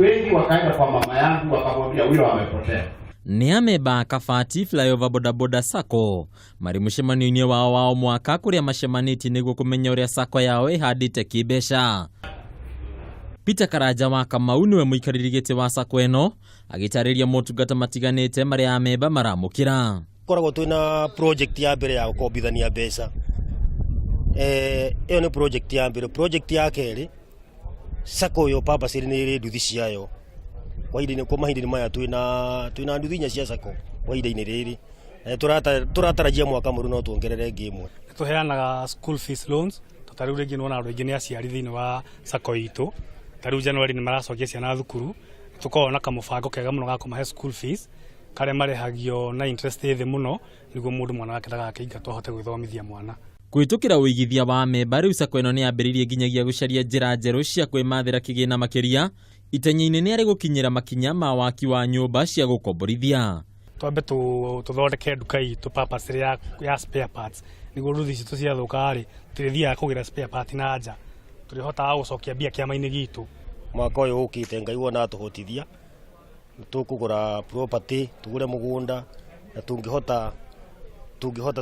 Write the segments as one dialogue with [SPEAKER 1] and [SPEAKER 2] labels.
[SPEAKER 1] Wengi wakaenda kwa mama yangu wakamwambia huyo amepotea.
[SPEAKER 2] Ni ameba Kabati Flyover Bodaboda Sacco mari mucemanio-inĩ wao mwaka kuria macemanĩtie nĩguo kũmenya ũrĩa sacco yao ĩhandĩte kĩmbeca. Peter Karanja wa Kamau niwe mũikarĩri gĩtĩ wa sacco ĩno agĩtarĩria motungata matiganĩte marĩa ameba maramũkĩra.
[SPEAKER 3] Koragwo twina project ya mbere ya gũkombithania mbeca. Ĩyo nĩ project ya mbere. Project ya kerĩ, sacco yo purpose nĩ ĩrĩ nduthi ciayo. Kwa mahinda-inĩ maya twina nduthi nya cia sacco kwa ihinda-inĩ rĩrĩ. Tũratarajia mwaka mũru no tuongerere ĩngĩ ĩmwe.
[SPEAKER 4] Tũheanaga school fees loans. Tariu rĩngĩ nona andũ aingĩ nĩ aciari thĩinĩ wa sacco itũ. Tariu January nĩ maracokia ciana thukuru. Tũkoragwo na kamũbango kega mũno ga kũmahe school fees karĩa marĩhagio na interest thĩ mũno nĩguo mũndũ mwana wake ndagakĩingatwo ahote gwĩthomithia mwana.
[SPEAKER 2] Kũhĩtũkĩra ũigithia wa memba rĩu sacco ĩno nĩ yambĩrĩirie nginyagia gũcaria njĩra njerũ cia kwĩmathĩra kĩgĩna makĩria. Itanya-inĩ nĩ arĩ gũkinyĩra makinya ma waki wa nyũmba cia gũkomborithia.
[SPEAKER 4] Twambe tũthondeke nduka itũ purpose ya spare parts nĩguo nduthi citũ ciathũka-rĩ tũrĩthiaga kũgĩra spare part na nja. Tũrĩhotaga gũcokia mbia kĩama-inĩ gitũ. Mwaka
[SPEAKER 3] ũyũ ũkĩte Ngai wona atũhotithia tũkũgũra property, tũgũre mũgũnda na tũngĩhota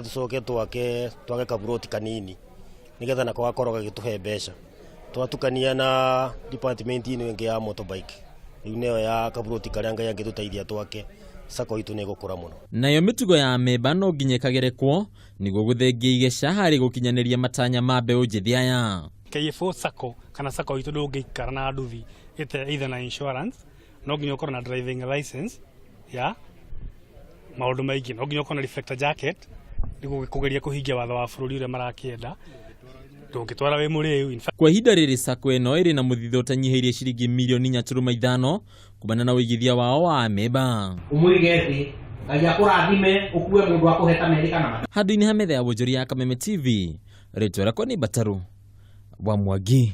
[SPEAKER 3] tũcoke twake kaburoti kanini nĩgetha nako gakorwo gagĩtũhe mbeca. Twatukania na department ĩno ĩngĩ ya motorbike rĩu nĩyo ya kaburoti karĩa Ngai angĩtũteithia twake sacco itũ nĩ gũkũra mũno.
[SPEAKER 2] Nayo mĩtugo ya memba no nginya ĩkagerekwo nĩguo gũthengia igeca harĩ gũkinyanĩria matanya ma mbeũ njĩthĩ aya.
[SPEAKER 4] KF4 sacco kana sacco itũ ndũngĩikara na nduthi either na insurance, no nginya ũkorwo na driving license ya maũndũ maingĩ, no nginya ũkorwo na reflector jacket nĩguo kũgeria kũhingia watho wa bũrũri ũrĩa marakĩenda. Ndũngĩtwara wĩ mũrĩu.
[SPEAKER 2] Kwa ihinda rĩrĩ sacco ĩno ĩrĩ na mũthithũ ũtanyihĩirie ciringi mirioni 4.5 kumana na ũigithia wao wa memba.
[SPEAKER 1] Umũigete Ngai akũrathime ũkue mũndũ akũheta merĩ kana.
[SPEAKER 2] Handũ-inĩ ha metha ya wonjoria ya Kameme TV, rĩtwa rĩakwa nĩ Bataru wa Mwangi.